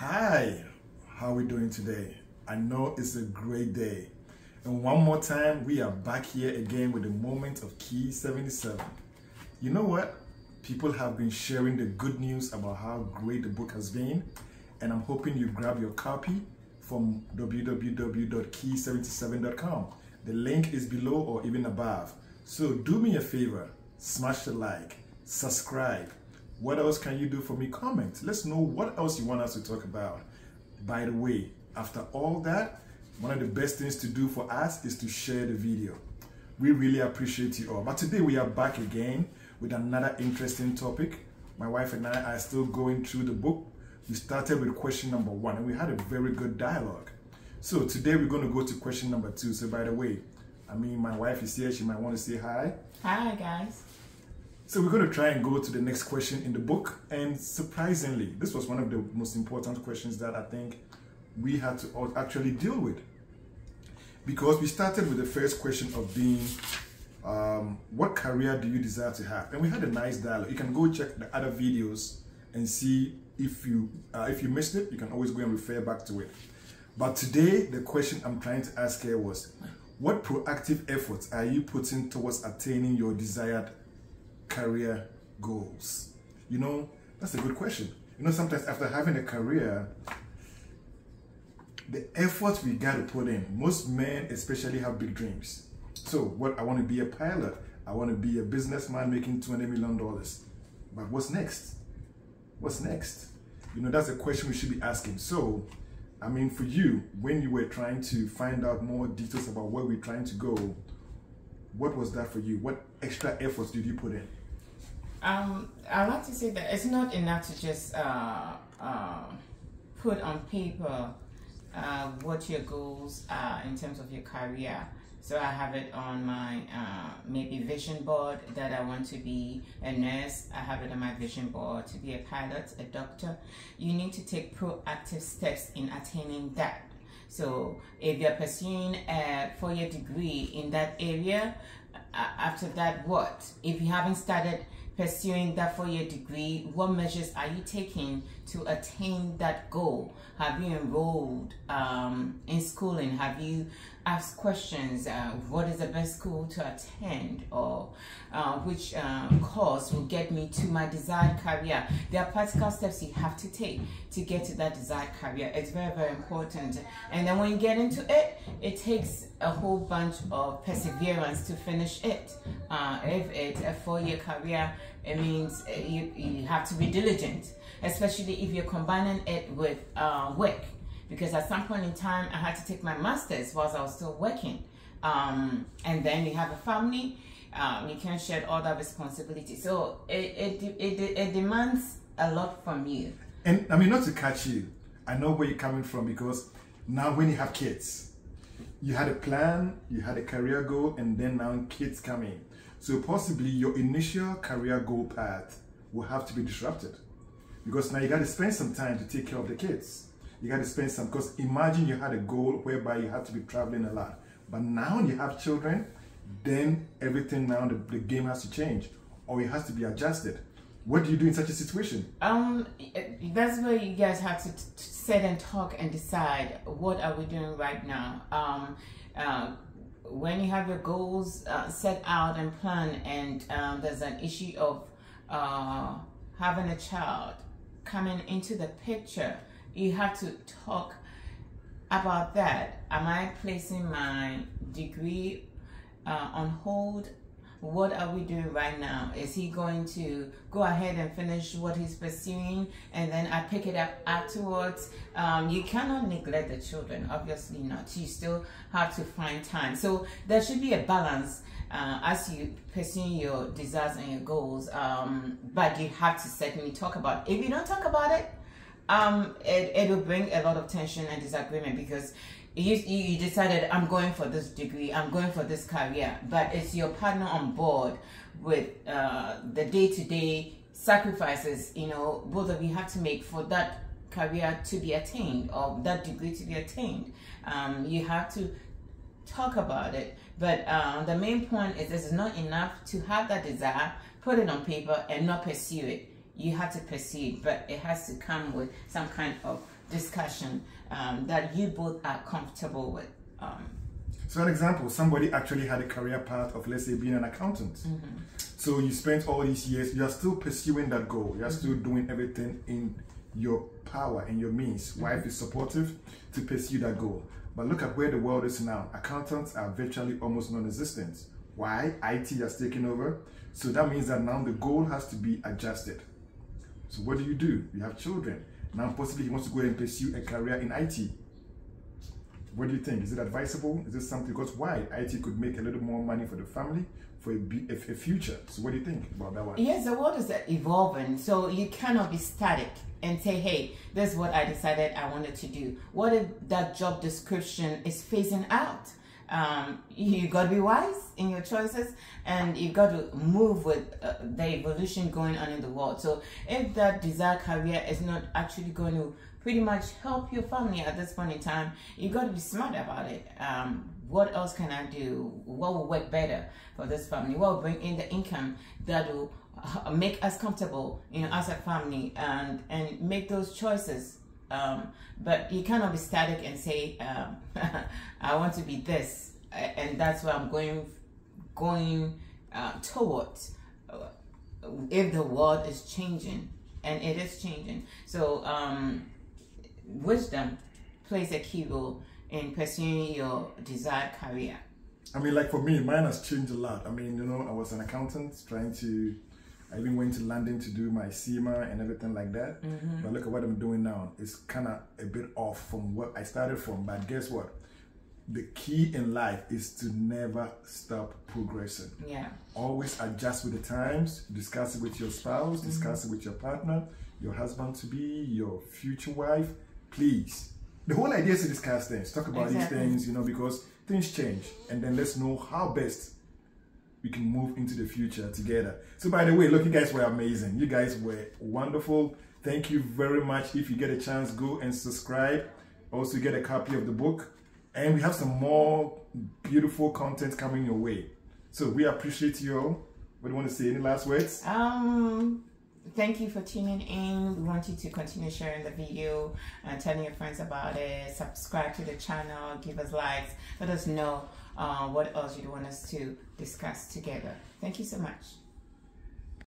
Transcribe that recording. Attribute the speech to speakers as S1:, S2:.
S1: Hi, how are we doing today? I know it's a great day. And one more time, we are back here again with the moment of Key 77. You know what? People have been sharing the good news about how great the book has been, and I'm hoping you grab your copy from www.key77.com. The link is below or even above. So do me a favor, smash the like, subscribe. What else can you do for me? Comment. Let's know what else you want us to talk about. By the way, after all that, one of the best things to do for us is to share the video. We really appreciate you all. But today we are back again with another interesting topic. My wife and I are still going through the book. We started with question number 1 and we had a very good dialogue. So today we're going to go to question number 2. So by the way, my wife is here. She might want to say hi.
S2: Hi, guys.
S1: So we're going to try and go to the next question in the book. And surprisingly, this was one of the most important questions that I think we had to actually deal with. Because we started with the first question of being, what career do you desire to have? And we had a nice dialogue. You can go check the other videos and see if you missed it, you can always go and refer back to it. But today, the question I'm trying to ask here was, what proactive efforts are you putting towards attaining your desired career goals? You know, that's a good question. You know, sometimes after having a career, the effort we got to put in, most men especially have big dreams. So I want to be a pilot, I want to be a businessman making $20 million. But what's next? What's next? You know, that's a question we should be asking. So, for you, when you were trying to find out more details about where we're trying to go, what was that for you? What extra efforts did you put in?
S2: I like to say that it's not enough to just put on paper what your goals are in terms of your career. So I have it on my maybe vision board that I want to be a nurse. I have it on my vision board to be a pilot, a doctor. You need to take proactive steps in attaining that. So if you're pursuing a 4-year degree in that area, after that, what? If you haven't started pursuing that 4-year degree, what measures are you taking to attain that goal? Have you enrolled in schooling? Have you asked questions? What is the best school to attend? Or which course will get me to my desired career? There are practical steps you have to take to get to that desired career. It's very, very important. And then when you get into it, it takes a whole bunch of perseverance to finish it. If it's a 4-year career, it means you have to be diligent, especially if you're combining it with work. Because at some point in time, I had to take my master's whilst I was still working. And then you have a family, you can't share all that responsibility. So it demands a lot from you.
S1: And not to catch you, I know where you're coming from, because now when you have kids, you had a plan, you had a career goal, and then now kids come in. So possibly your initial career goal path will have to be disrupted, because now you got to spend some time to take care of the kids. You got to spend some, because imagine you had a goal whereby you had to be traveling a lot, but now you have children, then everything now, the game has to change, or it has to be adjusted. What do you do in such a situation?
S2: That's where you guys have to sit and talk and decide, what are we doing right now? When you have your goals set out and planned, and there's an issue of having a child coming into the picture, you have to talk about that. Am I placing my degree on hold? What are we doing right now? Is he going to go ahead and finish what he's pursuing and then I pick it up afterwards? You cannot neglect the children, obviously not. You still have to find time. So there should be a balance as you pursue your desires and your goals. But you have to certainly talk about it. If you don't talk about it, it will bring a lot of tension and disagreement, because you decided, I'm going for this degree, I'm going for this career, but it's your partner on board with the day-to-day sacrifices, both of you have to make for that career to be attained, or that degree to be attained. You have to talk about it, but the main point is it's not enough to have that desire, put it on paper and not pursue it. You have to pursue it, but it has to come with some kind of discussion that you both are comfortable with.
S1: So an example, somebody actually had a career path of, let's say, being an accountant. So you spent all these years, you are still pursuing that goal. You are still doing everything in your power and your means. Wife is supportive to pursue that goal. But look at where the world is now. Accountants are virtually almost non-existent. Why? IT has taken over. So that means that now the goal has to be adjusted. So what do? You have children. Now possibly he wants to go and pursue a career in IT. What do you think? Is it advisable? Is this something? Because why? IT could make a little more money for the family, for a future. So what do you think about that one?
S2: Yes, the world is evolving. So you cannot be static and say, hey, this is what I decided I wanted to do. What if that job description is phasing out? You got to be wise in your choices, and you got to move with the evolution going on in the world. So if that desired career is not actually going to pretty much help your family at this point in time, you got to be smart about it. What else can I do? What will work better for this family? What will bring in the income that will make us comfortable, as a family, and make those choices. But you cannot be static and say, I want to be this, and that's what I'm going towards. If the world is changing, and it is changing, so wisdom plays a key role in pursuing your desired career.
S1: I mean, like for me, mine has changed a lot. I mean, I was an accountant I even went to London to do my CIMA and everything like that. But look at what I'm doing now. It's kind of a bit off from what I started from. But guess what? The key in life is to never stop progressing.
S2: Yeah.
S1: Always adjust with the times. Discuss it with your spouse. Discuss it with your partner, your husband-to-be, your future wife. Please. The whole idea is to discuss things. Talk about these things, because things change. And then let's know how best we can move into the future together. So by the way, look, you guys were amazing. You guys were wonderful. Thank you very much. If you get a chance, go and subscribe. Also get a copy of the book. And we have some more beautiful content coming your way. So we appreciate you all. What do you want to say? Any last words?
S2: Thank you for tuning in. We want you to continue sharing the video and telling your friends about it. Subscribe to the channel. Give us likes. Let us know what else you want us to discuss together. Thank you so much.